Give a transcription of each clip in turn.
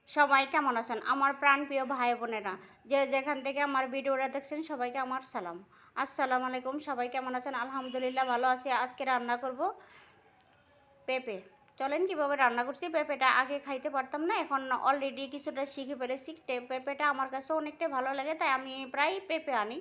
সবাই কেমন আছেন আমার প্রাণপ্রিয় ভাই বোনেরা, যে যেখান থেকে আমার ভিডিওটা দেখছেন সবাইকে আমার সালাম। আসসালামু আলাইকুম। সবাই কেমন আছেন? আলহামদুলিল্লাহ ভালো আছি। আজকে রান্না করব পেঁপে। চলেন কিভাবে রান্না করছি। পেঁপেটা আগে খাইতে পারতাম না, এখন অলরেডি কিছুটা শিখে ফেলেছি। পেঁপেটা আমার কাছে অনেকটাই ভালো লাগে, তাই আমি প্রায় পেঁপে আনি।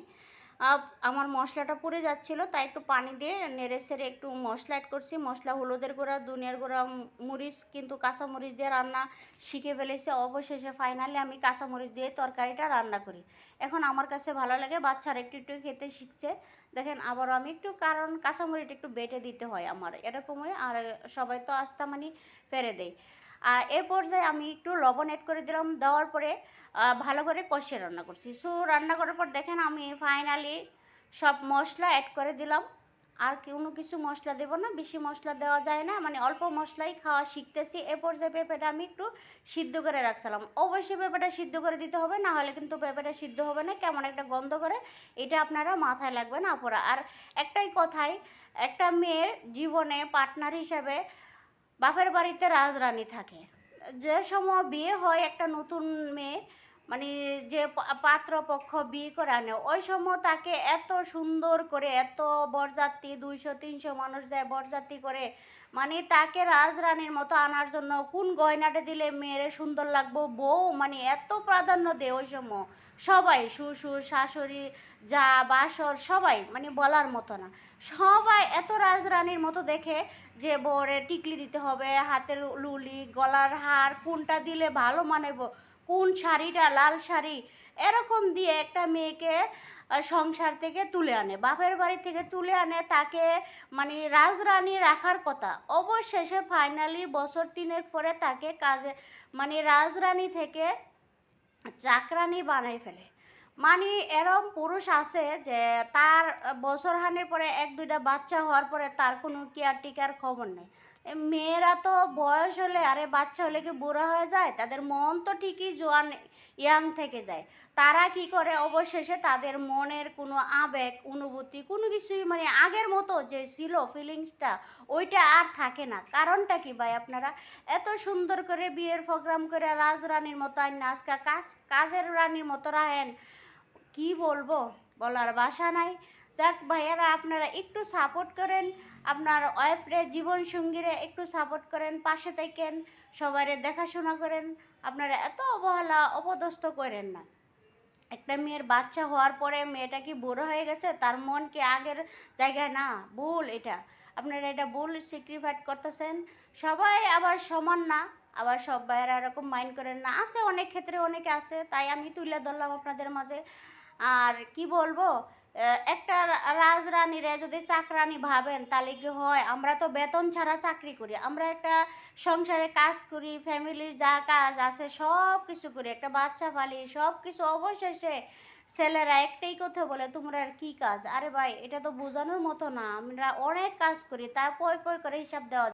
আমার মশলাটা পুড়ে যাচ্ছিলো, তাই একটু পানি দিয়ে নেড়ে সেড়ে একটু মশলা অ্যাড করছি। মশলা হলুদের গুঁড়া, ধনিয়ার গুঁড়া, মরিচ কিন্তু কাঁচা মরিচ দিয়ে রান্না শিখে ফেলেছি। অবশেষে ফাইনালি আমি কাঁচা মরিচ দিয়ে তরকারিটা রান্না করি। এখন আমার কাছে ভালো লাগে, বাচ্চারা একটু একটু খেতে শিখছে। দেখেন আবারও আমি একটু, কারণ কাঁচামরিচ একটু বেটে দিতে হয় আমার, এরকমই। আর সবাই তো আস্তা মানে ফেলে দেয়। আর এ পর্যায়ে আমি একটু লবণ অ্যাড করে দিলাম। দেওয়ার পরে ভালো করে কষিয়ে রান্না করছি। সো রান্না করার পর দেখেন আমি ফাইনালি সব মশলা অ্যাড করে দিলাম। আর কোনো কিছু মশলা দেবো না, বেশি মশলা দেওয়া যায় না, মানে অল্প মশলাই খাওয়া শিখতেছি। এ পর্যায়ে পেঁপেটা আমি একটু সিদ্ধ করে রাখছিলাম। অবশ্যই পেঁপেটা সিদ্ধ করে দিতে হবে, না হলে কিন্তু পেঁপেটা সিদ্ধ হবে না, কেমন একটা গন্ধ করে। এটা আপনারা মাথায় লাগবে না আপুরা। আর একটাই কথাই, একটা মেয়ের জীবনে পার্টনার হিসাবে বাপের বাড়িতে রাজরানী থাকে। যে সময় বিয়ে হয় একটা নতুন মেয়ে, মানে যে পাত্রপক্ষ বিয়ে করে আনে, ওই সময় তাকে এত সুন্দর করে, এত বরযাত্রী 200-300 মানুষ যায় বরযাত্রী করে, মানে তাকে রাজরানীর মতো আনার জন্য কোন গয়নাটা দিলে মেয়েরে সুন্দর লাগবো, বউ মানে এত প্রাধান্য দেয় ওই সময়। সবাই, শ্বশুর শাশুড়ি যা বাসর সবাই, মানে বলার মতো না। সবাই এত রাজরানীর মতো দেখে যে বরে টিকলি দিতে হবে, হাতের লুলি, গলার হার, কোনটা দিলে ভালো মানাবো, কোন শাড়িটা, লাল শাড়ি, এরকম দিয়ে একটা মেয়েকে সংসার থেকে তুলে আনে, বাপের বাড়ি থেকে তুলে আনে, তাকে মানে রাজরানী রাখার কথা। অবশেষে ফাইনালি বছর 3 পরে তাকে কাজে, মানে রাজরানী থেকে চাকরানি বানাই ফেলে। মানে এরম পুরুষ আছে যে তার বছরখানেক পরে 1-2টা বাচ্চা হওয়ার পরে তার কোনো কেয়ারটেকার খবর নেই। মেয়েরা তো বয়স হলে, আরে বাচ্চা হলে কি বুড়া হয়ে যায়? তাদের মন তো ঠিকই জোয়ান ইয়াং থেকে যায়। তারা কি করে, অবশেষে তাদের মনের কোনো আবেগ অনুভূতি কোনো কিছুই, মানে আগের মতো যে ছিল ফিলিংসটা, ওইটা আর থাকে না। কারণটা কি ভাই? আপনারা এত সুন্দর করে বিয়ের প্রোগ্রাম করে রাজরানীর মতো আইন, আজকে কাজের রানীর মতো রাখেন, কি বলবো, বলার ভাষা নাই। যাক ভাইয়ারা, আপনারা একটু সাপোর্ট করেন, আপনার ওয়াইফরে, জীবন সঙ্গীরে একটু সাপোর্ট করেন, পাশে থাকেন, সবাইরে দেখাশোনা করেন। আপনারা এত অবহেলা অপদস্থ করেন না। একটা মেয়ের বাচ্চা হওয়ার পরে মেয়েটা কি বুড়ো হয়ে গেছে, তার মন কি আগের জায়গায় না? ভুল এটা। আপনারা এটা ভুল স্যাক্রিফাইস করতেছেন। সবাই আবার সমান না, আবার সব ভাইয়েরা এরকম মাইন্ড করেন না। আছে অনেক ক্ষেত্রে, অনেকে আছে, তাই আমি তুলে ধরলাম আপনাদের মাঝে। আর কি বলবো, একটা রাজরানীরা যদি চাকরানি ভাবেন তাহলে কি হয়? আমরা তো বেতন ছাড়া চাকরি করি, আমরা একটা সংসারে কাজ করি, ফ্যামিলির যা কাজ আছে সব কিছু করি, একটা বাচ্চা পালি, সব কিছু। অবশেষে ছেলেরা একটাই কথা বলে, তোমরা আর কি কাজ? আরে ভাই, এটা তো বোঝানোর মতো না, আমরা অনেক কাজ করি, তা পয় পয় করে হিসাব দেওয়া